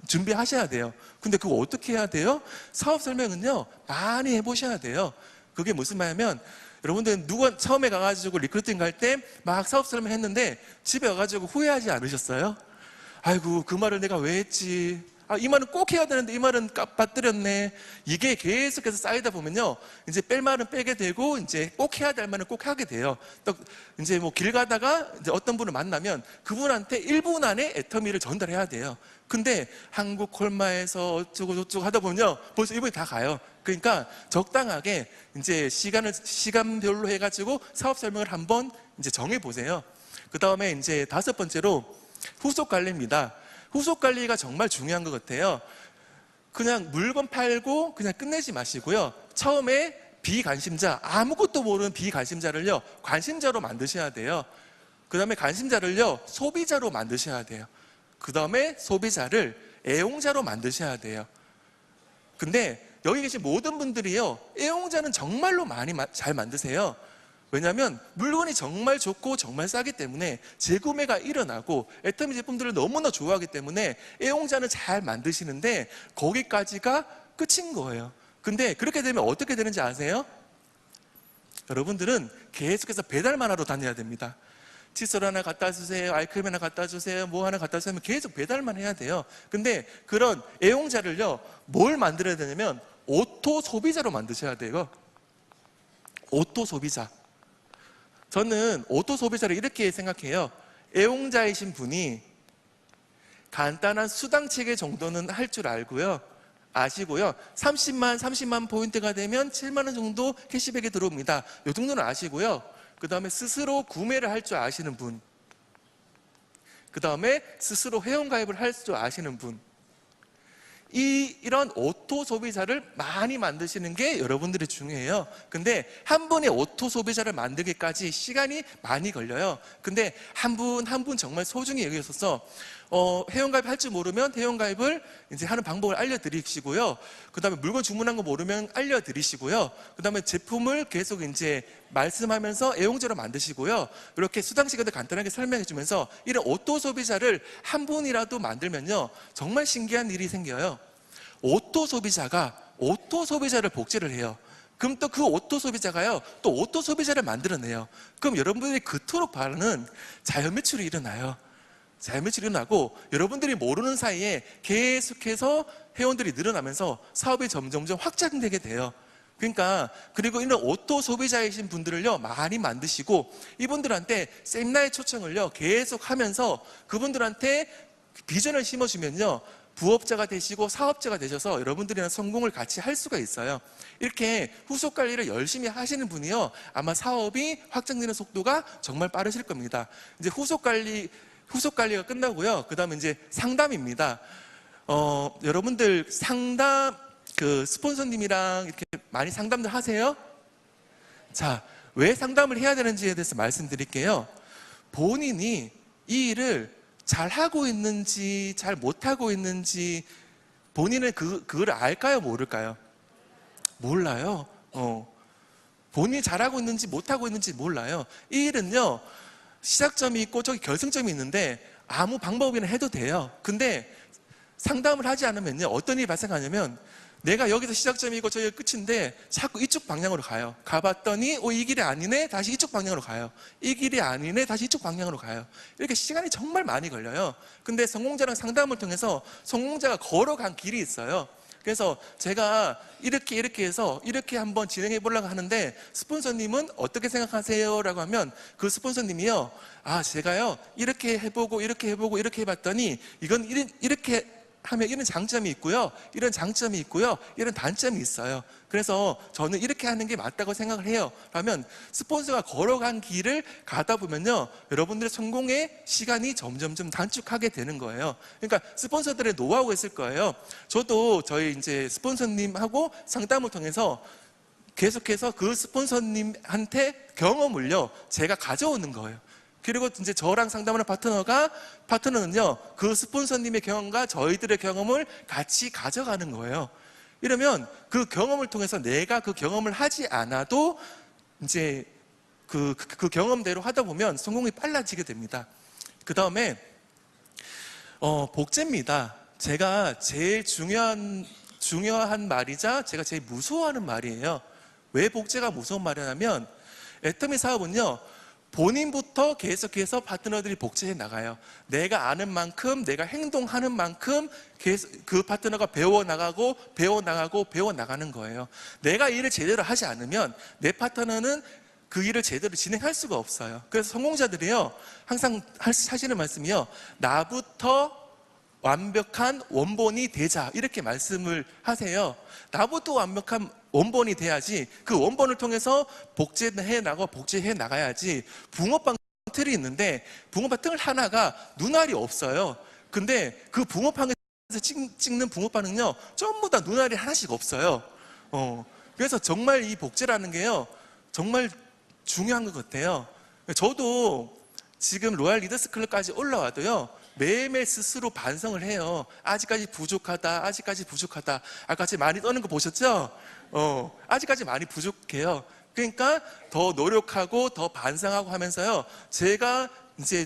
[SPEAKER 1] 준비하셔야 돼요. 근데 그거 어떻게 해야 돼요? 사업 설명은요, 많이 해보셔야 돼요. 그게 무슨 말이냐면, 여러분들 누가 처음에 가가지고 리크루팅 갈 때 막 사업 설명 했는데 집에 와가지고 후회하지 않으셨어요? 아이고 그 말을 내가 왜 했지, 이 말은 꼭 해야 되는데 이 말은 빠뜨렸네. 이게 계속해서 쌓이다 보면요, 이제 뺄 말은 빼게 되고, 이제 꼭 해야 될 말은 꼭 하게 돼요. 또 이제 뭐 길 가다가 이제 어떤 분을 만나면 그분한테 1분 안에 애터미를 전달해야 돼요. 근데 한국 콜마에서 어쩌고 저쩌고 하다 보면요, 벌써 1분이 다 가요. 그러니까 적당하게 이제 시간별로 해가지고 사업 설명을 한번 이제 정해 보세요. 그 다음에 이제 5번째로 후속 관리입니다. 후속 관리가 정말 중요한 것 같아요. 그냥 물건 팔고 그냥 끝내지 마시고요. 처음에 비관심자, 아무것도 모르는 비관심자를요, 관심자로 만드셔야 돼요. 그 다음에 관심자를요, 소비자로 만드셔야 돼요. 그 다음에 소비자를 애용자로 만드셔야 돼요. 근데 여기 계신 모든 분들이요, 애용자는 정말로 많이 잘 만드세요. 왜냐하면 물건이 정말 좋고 정말 싸기 때문에 재구매가 일어나고 애터미 제품들을 너무나 좋아하기 때문에 애용자는 잘 만드시는데 거기까지가 끝인 거예요. 근데 그렇게 되면 어떻게 되는지 아세요? 여러분들은 계속해서 배달만 하러 다녀야 됩니다. 칫솔 하나 갖다 주세요, 아이크림 하나 갖다 주세요, 뭐 하나 갖다 주세요 하면 계속 배달만 해야 돼요. 근데 그런 애용자를요, 뭘 만들어야 되냐면 오토 소비자로 만드셔야 돼요. 오토 소비자. 저는 오토 소비자를 이렇게 생각해요. 애용자이신 분이 간단한 수당 체계 정도는 할 줄 알고요, 아시고요, 30만 포인트가 되면 7만 원 정도 캐시백이 들어옵니다. 이 정도는 아시고요, 그 다음에 스스로 구매를 할 줄 아시는 분, 그 다음에 스스로 회원가입을 할 줄 아시는 분, 이런 오토 소비자를 많이 만드시는 게 여러분들이 중요해요. 근데 한 분의 오토 소비자를 만들기까지 시간이 많이 걸려요. 근데 한 분 한 분 정말 소중히 여기셔서 회원가입 할 줄 모르면 회원가입을 이제 하는 방법을 알려드리시고요. 그 다음에 물건 주문한 거 모르면 알려드리시고요. 그 다음에 제품을 계속 이제 말씀하면서 애용자로 만드시고요. 이렇게 수당 시간도 간단하게 설명해 주면서 이런 오토 소비자를 한 분이라도 만들면요, 정말 신기한 일이 생겨요. 오토 소비자가 오토 소비자를 복제를 해요. 그럼 또 그 오토 소비자가요, 또 오토 소비자를 만들어내요. 그럼 여러분들이 그토록 바라는 자연 매출이 일어나요. 자연 매출이 일어나고 여러분들이 모르는 사이에 계속해서 회원들이 늘어나면서 사업이 점점점 확장되게 돼요. 그러니까 그리고 이런 오토 소비자이신 분들을요, 많이 만드시고 이분들한테 세미나의 초청을요 계속 하면서 그분들한테 비전을 심어주면요, 부업자가 되시고 사업자가 되셔서 여러분들이랑 성공을 같이 할 수가 있어요. 이렇게 후속 관리를 열심히 하시는 분이요, 아마 사업이 확장되는 속도가 정말 빠르실 겁니다. 이제 후속 관리가 끝나고요, 그 다음에 이제 상담입니다. 여러분들 상담, 스폰서님이랑 이렇게 많이 상담들 하세요? 자, 왜 상담을 해야 되는지에 대해서 말씀드릴게요. 본인이 이 일을 잘하고 있는지 잘 못하고 있는지 본인은 그걸 알까요, 모를까요? 몰라요. 본인이 잘하고 있는지 못하고 있는지 몰라요. 이 일은요, 시작점이 있고 저기 결승점이 있는데 아무 방법이나 해도 돼요. 근데 상담을 하지 않으면요, 어떤 일이 발생하냐면 내가 여기서 시작점이고 저기가 끝인데 자꾸 이쪽 방향으로 가요. 가봤더니 이 길이 아니네, 다시 이쪽 방향으로 가요. 이 길이 아니네, 다시 이쪽 방향으로 가요. 이렇게 시간이 정말 많이 걸려요. 근데 성공자랑 상담을 통해서 성공자가 걸어간 길이 있어요. 그래서 제가 이렇게 해서 이렇게 한번 진행해 보려고 하는데 스폰서님은 어떻게 생각하세요? 라고 하면 그 스폰서님이요, 제가요 이렇게 해보고 이렇게 해봤더니 이건 이렇게 하면 이런 장점이 있고요, 이런 장점이 있고요, 이런 단점이 있어요. 그래서 저는 이렇게 하는 게 맞다고 생각을 해요. 그러면 스폰서가 걸어간 길을 가다 보면요, 여러분들의 성공의 시간이 점점점 단축하게 되는 거예요. 그러니까 스폰서들의 노하우가 있을 거예요. 저도 저희 이제 스폰서님하고 상담을 통해서 계속해서 그 스폰서님한테 경험을요, 제가 가져오는 거예요. 그리고 이제 저랑 상담하는 파트너는요, 그 스폰서님의 경험과 저희들의 경험을 같이 가져가는 거예요. 이러면 그 경험을 통해서 내가 그 경험을 하지 않아도 이제 그 경험대로 하다 보면 성공이 빨라지게 됩니다. 그 다음에 복제입니다. 제가 제일 중요한 말이자 제가 제일 무서워하는 말이에요. 왜 복제가 무서운 말이냐면 애터미 사업은요, 본인부터 이제부터 계속해서 파트너들이 복제해 나가요. 내가 아는 만큼, 내가 행동하는 만큼 계속 그 파트너가 배워나가고 배워나가고 배워나가는 거예요. 내가 일을 제대로 하지 않으면 내 파트너는 그 일을 제대로 진행할 수가 없어요. 그래서 성공자들이요, 항상 하시는 말씀이요, 나부터 완벽한 원본이 되자, 이렇게 말씀을 하세요. 나부터 완벽한 원본이 돼야지, 그 원본을 통해서 복제해 나가야지. 붕어빵 틀이 있는데 붕어빵 틀 하나가 눈알이 없어요. 근데 그 붕어빵에서 찍는 붕어빵은요, 전부 다 눈알이 하나씩 없어요. 그래서 정말 이 복제라는 게요, 정말 중요한 것 같아요. 저도 지금 로얄 리더스 클럽까지 올라와도요, 매일매일 스스로 반성을 해요. 아직까지 부족하다, 아직까지 부족하다. 아까 제가 많이 떠는 거 보셨죠? 아직까지 많이 부족해요. 그러니까 더 노력하고 더 반성하고 하면서요, 제가 이제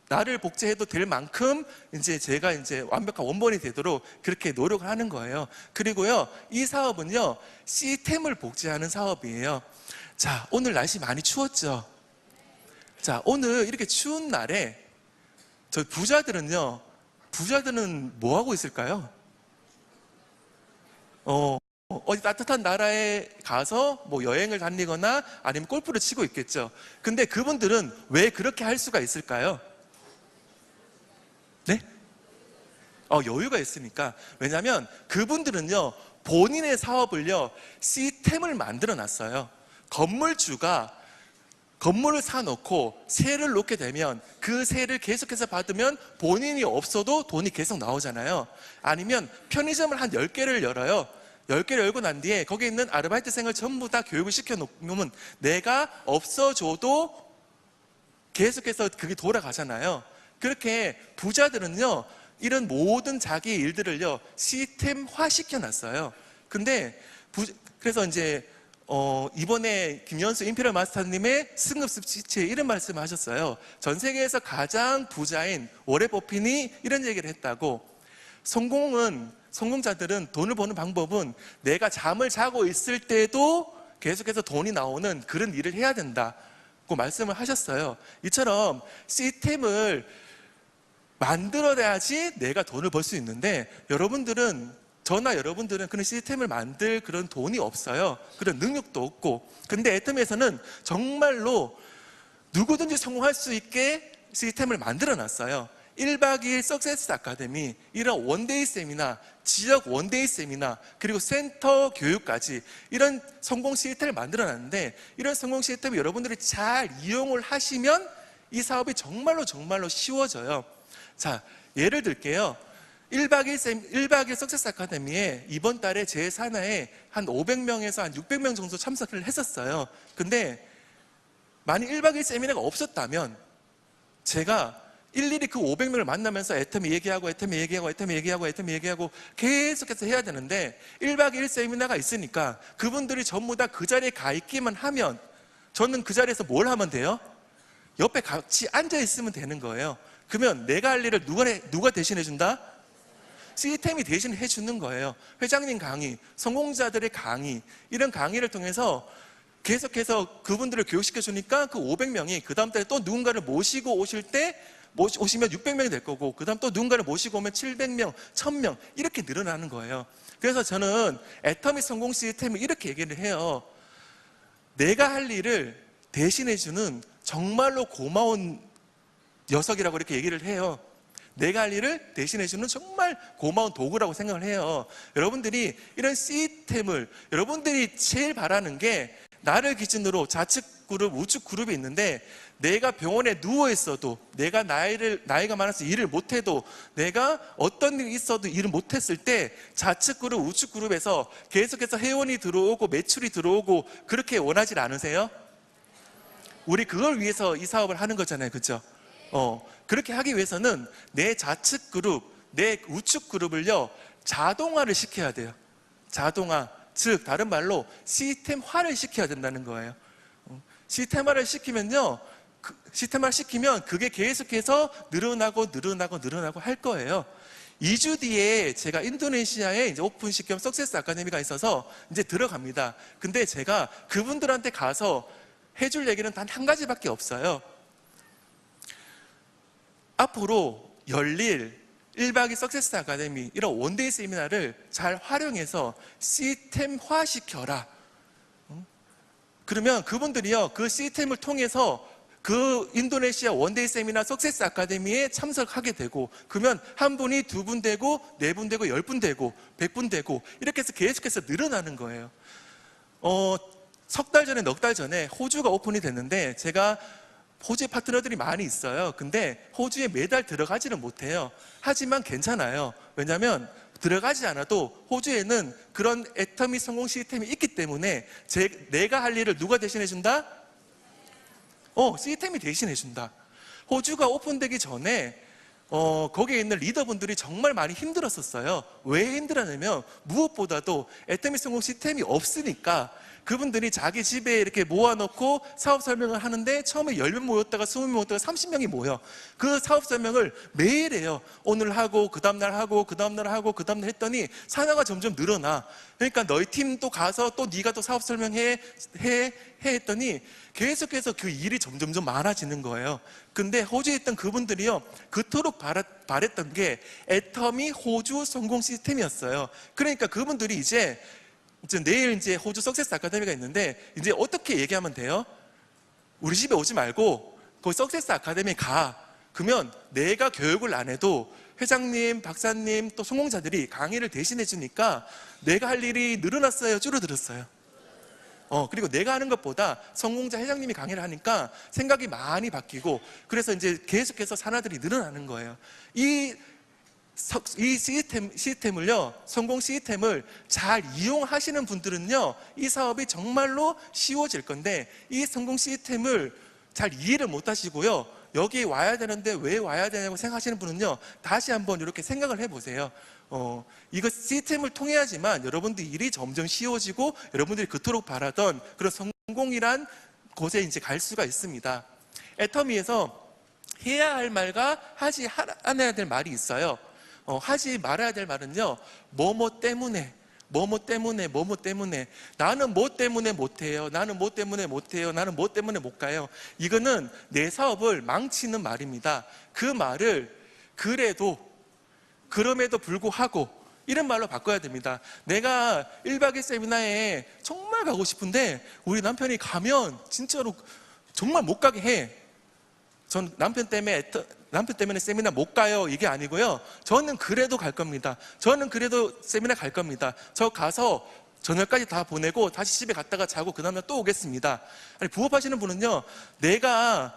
[SPEAKER 1] 나를 복제해도 될 만큼 이제 제가 이제 완벽한 원본이 되도록 그렇게 노력을 하는 거예요. 그리고요, 이 사업은요, 시스템을 복제하는 사업이에요. 자, 오늘 날씨 많이 추웠죠? 자, 오늘 이렇게 추운 날에 저 부자들은 뭐 하고 있을까요? 어디 따뜻한 나라에 가서 뭐 여행을 다니거나 아니면 골프를 치고 있겠죠. 근데 그분들은 왜 그렇게 할 수가 있을까요? 네? 여유가 있으니까. 왜냐하면 그분들은요, 본인의 사업을요, 시스템을 만들어 놨어요. 건물주가 건물을 사놓고 세를 놓게 되면 그 세를 계속해서 받으면 본인이 없어도 돈이 계속 나오잖아요. 아니면 편의점을 한 10개를 열어요. 10개를 열고 난 뒤에 거기에 있는 아르바이트생을 전부 다 교육을 시켜놓으면 내가 없어져도 계속해서 그게 돌아가잖아요. 그렇게 부자들은요, 이런 모든 자기 일들을요, 시스템화 시켜놨어요. 근데 그래서 이제 이번에 김연수 임페리얼 마스터님의 승급 스피치에 이런 말씀을 하셨어요. 전 세계에서 가장 부자인 워렌 버핏이 이런 얘기를 했다고. 성공자들은 돈을 버는 방법은 내가 잠을 자고 있을 때도 계속해서 돈이 나오는 그런 일을 해야 된다고 말씀을 하셨어요. 이처럼 시스템을 만들어야지 내가 돈을 벌 수 있는데, 저나 여러분들은 그런 시스템을 만들 그런 돈이 없어요. 그런 능력도 없고. 근데 애터미에서는 정말로 누구든지 성공할 수 있게 시스템을 만들어 놨어요. 1박 2일 석세스 아카데미, 이런 원데이 세미나, 지역 원데이 세미나, 그리고 센터 교육까지 이런 성공 시스템을 만들어 놨는데, 이런 성공 시스템을 여러분들이 잘 이용을 하시면 이 사업이 정말로 쉬워져요. 자, 예를 들게요. 1박 2일 석세스 아카데미에 이번 달에 제 산하에 한 500명에서 한 600명 정도 참석을 했었어요. 근데 만약 1박 2일 세미나가 없었다면 제가 일일이 그 500명을 만나면서 애터미 얘기하고 계속해서 해야 되는데, 1박 2일 세미나가 있으니까 그분들이 전부 다 그 자리에 가 있기만 하면 저는 그 자리에서 뭘 하면 돼요? 옆에 같이 앉아 있으면 되는 거예요. 그러면 내가 할 일을 누가 대신해 준다? 시스템이 대신 해주는 거예요. 회장님 강의, 성공자들의 강의, 이런 강의를 통해서 계속해서 그분들을 교육시켜 주니까 그 500명이 그 다음 달에 또 누군가를 모시고 오시면 600명이 될 거고, 그 다음 또 누군가를 모시고 오면 700명, 1000명 이렇게 늘어나는 거예요. 그래서 저는 애터미 성공 시스템을 이렇게 얘기를 해요. 내가 할 일을 대신해 주는 정말로 고마운 녀석이라고 이렇게 얘기를 해요. 내가 할 일을 대신해주는 정말 고마운 도구라고 생각을 해요. 여러분들이 이런 시스템을, 여러분들이 제일 바라는 게, 나를 기준으로 좌측 그룹, 우측 그룹이 있는데, 내가 병원에 누워 있어도, 내가 나이가 많아서 일을 못해도, 내가 어떤 일이 있어도 일을 못했을 때 좌측 그룹, 우측 그룹에서 계속해서 회원이 들어오고 매출이 들어오고 그렇게 원하지 않으세요? 우리 그걸 위해서 이 사업을 하는 거잖아요, 그렇죠? 그렇게 하기 위해서는 내 좌측 그룹, 내 우측 그룹을요, 자동화를 시켜야 돼요. 자동화, 즉 다른 말로 시스템화를 시켜야 된다는 거예요. 시스템화를 시키면 그게 계속해서 늘어나고 할 거예요. 2주 뒤에 제가 인도네시아에 이제 오픈식 겸 석세스 아카데미가 있어서 이제 들어갑니다. 근데 제가 그분들한테 가서 해줄 얘기는 단 한 가지밖에 없어요. 앞으로 열릴 1박 2일 석세스 아카데미 이런 원데이 세미나를 잘 활용해서 시스템화 시켜라. 그러면 그분들이요, 그 시스템을 통해서 그 인도네시아 원데이 세미나 석세스 아카데미에 참석하게 되고, 그러면 한 분이 두 분 되고, 네 분 되고, 10분 되고, 100분 되고, 이렇게 해서 계속해서 늘어나는 거예요. 석 달 전에, 넉 달 전에 호주가 오픈이 됐는데, 제가 호주에 파트너들이 많이 있어요. 근데 호주에 매달 들어가지는 못해요. 하지만 괜찮아요. 왜냐하면 들어가지 않아도 호주에는 그런 애터미 성공 시스템이 있기 때문에 내가 할 일을 누가 대신해 준다? 시스템이 대신해 준다. 호주가 오픈되기 전에 거기에 있는 리더분들이 정말 많이 힘들었었어요. 왜 힘들었냐면 무엇보다도 애터미 성공 시스템이 없으니까 그분들이 자기 집에 이렇게 모아놓고 사업 설명을 하는데 처음에 10명 모였다가 20명 모였다가 30명이 모여. 그 사업 설명을 매일 해요. 오늘 하고 그 다음날 하고 그 다음날 하고 그 다음날 했더니 산화가 점점 늘어나. 그러니까 너희 팀도 가서 또 네가 또 사업 설명해 했더니 계속해서 그 일이 점점점 많아지는 거예요. 근데 호주에 있던 그분들이요, 그토록 바랬던 게 애터미 호주 성공 시스템이었어요. 그러니까 그분들이 이제 내일 이제 호주 석세스 아카데미가 있는데 이제 어떻게 얘기하면 돼요? 우리 집에 오지 말고 거기 석세스 아카데미 가. 그러면 내가 교육을 안 해도 회장님, 박사님 또 성공자들이 강의를 대신해 주니까 내가 할 일이 늘어났어요, 줄어들었어요? 그리고 내가 하는 것보다 성공자 회장님이 강의를 하니까 생각이 많이 바뀌고, 그래서 이제 계속해서 산하들이 늘어나는 거예요. 이 시스템을요, 성공 시스템을 잘 이용하시는 분들은요, 이 사업이 정말로 쉬워질 건데, 이 성공 시스템을 잘 이해를 못 하시고요, 여기 와야 되는데 왜 와야 되냐고 생각하시는 분은요, 다시 한번 이렇게 생각을 해보세요. 이거 시스템을 통해야지만 여러분들 일이 점점 쉬워지고 여러분들이 그토록 바라던 그런 성공이란 곳에 이제 갈 수가 있습니다. 애터미에서 해야 할 말과 하지 않아야 될 말이 있어요. 하지 말아야 될 말은요, 뭐뭐 때문에, 뭐뭐 때문에, 뭐뭐 때문에, 나는 뭐 때문에 못해요, 나는 뭐 때문에 못해요, 나는 뭐 때문에 못 가요. 이거는 내 사업을 망치는 말입니다. 그 말을 그래도, 그럼에도 불구하고 이런 말로 바꿔야 됩니다. 내가 1박 2일 세미나에 정말 가고 싶은데 우리 남편이 가면 진짜로 정말 못 가게 해. 전 남편 때문에 세미나 못 가요, 이게 아니고요, 저는 그래도 갈 겁니다. 저는 그래도 세미나 갈 겁니다. 저 가서 저녁까지 다 보내고 다시 집에 갔다가 자고 그 다음날 또 오겠습니다. 아니, 부업하시는 분은요, 내가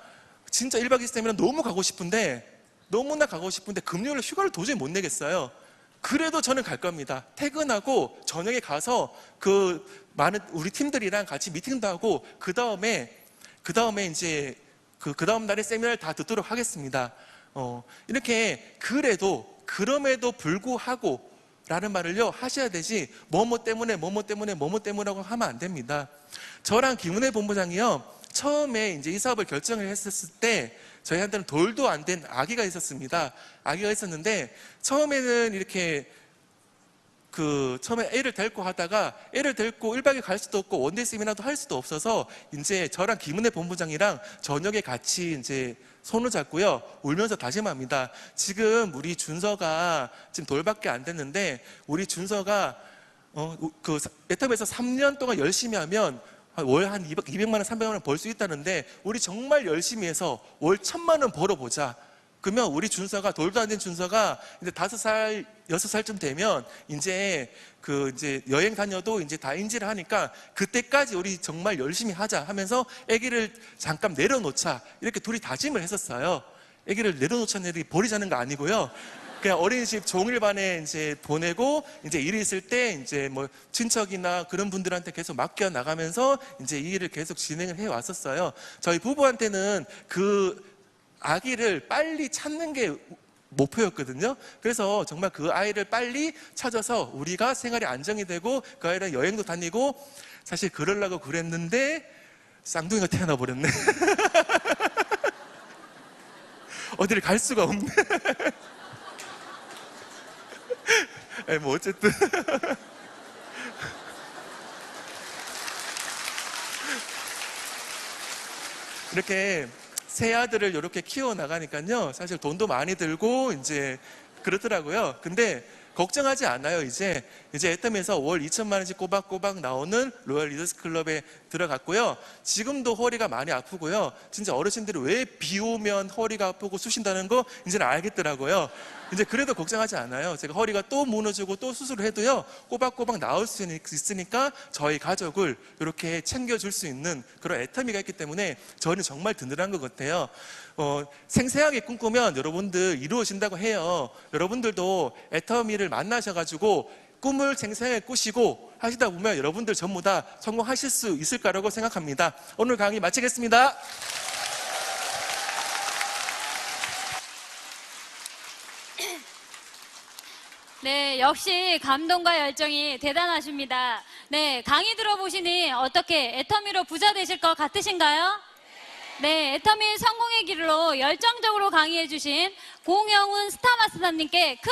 [SPEAKER 1] 진짜 1박 2일 세미나 너무 가고 싶은데, 너무나 가고 싶은데 금요일에 휴가를 도저히 못 내겠어요. 그래도 저는 갈 겁니다. 퇴근하고 저녁에 가서 그 많은 우리 팀들이랑 같이 미팅도 하고 그 다음에 이제 그 다음 날에 세미나를 다 듣도록 하겠습니다. 이렇게 그래도, 그럼에도 불구하고 라는 말을요 하셔야 되지, 뭐뭐 때문에 뭐뭐 때문에 뭐뭐 때문이라고 하면 안 됩니다. 저랑 김은혜 본부장이요, 처음에 이제 이 사업을 결정을 했었을 때 저희한테는 돌도 안 된 아기가 있었습니다. 아기가 있었는데 처음에는 이렇게 처음에 애를 데리고 하다가 애를 데리고 1박에 갈 수도 없고 원데이 세미나도 할 수도 없어서 이제 저랑 김은혜 본부장이랑 저녁에 같이 이제 손을 잡고요, 울면서 다짐합니다. 지금 우리 준서가 지금 돌밖에 안 됐는데, 우리 준서가 그 애텀에서 3년 동안 열심히 하면 월 한 200만 원, 300만 원 벌 수 있다는데 우리 정말 열심히 해서 월 1,000만 원 벌어보자. 그러면 우리 준서가, 돌도 안 된 준서가 이제 5살, 6살쯤 되면 이제 이제 여행 다녀도 이제 다 인지를 하니까 그때까지 우리 정말 열심히 하자 하면서 아기를 잠깐 내려놓자, 이렇게 둘이 다짐을 했었어요. 아기를 내려놓자는 일이 버리자는 거 아니고요, 그냥 어린이집 종일반에 이제 보내고 이제 일이 있을 때 이제 뭐 친척이나 그런 분들한테 계속 맡겨 나가면서 이제 이 일을 계속 진행을 해 왔었어요. 저희 부부한테는 그 아기를 빨리 찾는 게 목표였거든요. 그래서 정말 그 아이를 빨리 찾아서 우리가 생활이 안정이 되고 그 아이랑 여행도 다니고, 사실 그러려고 그랬는데 쌍둥이가 태어나 버렸네. 어디를 갈 수가 없네. 뭐 어쨌든 이렇게 세 아들을 이렇게 키워 나가니까요. 사실 돈도 많이 들고 이제 그렇더라고요. 근데 걱정하지 않아요. 이제 애텀에서 월 2천만 원씩 꼬박꼬박 나오는 로얄 리더스 클럽에 들어갔고요. 지금도 허리가 많이 아프고요. 진짜 어르신들이 왜 비 오면 허리가 아프고 쑤신다는 거 이제는 알겠더라고요. 이제 그래도 걱정하지 않아요. 제가 허리가 또 무너지고 또 수술을 해도요, 꼬박꼬박 나올 수 있으니까 저희 가족을 이렇게 챙겨줄 수 있는 그런 애터미가 있기 때문에 저는 정말 든든한 것 같아요. 생생하게 꿈꾸면 여러분들 이루어진다고 해요. 여러분들도 애터미를 만나셔가지고 꿈을 생생하게 꾸시고 하시다 보면 여러분들 전부 다 성공하실 수 있을 거라고 생각합니다. 오늘 강의 마치겠습니다.
[SPEAKER 2] 네, 역시 감동과 열정이 대단하십니다. 네, 강의 들어보시니 어떻게 애터미로 부자 되실 것 같으신가요? 네, 애터미 성공의 길로 열정적으로 강의해주신 공영훈 스타마스터님께 큰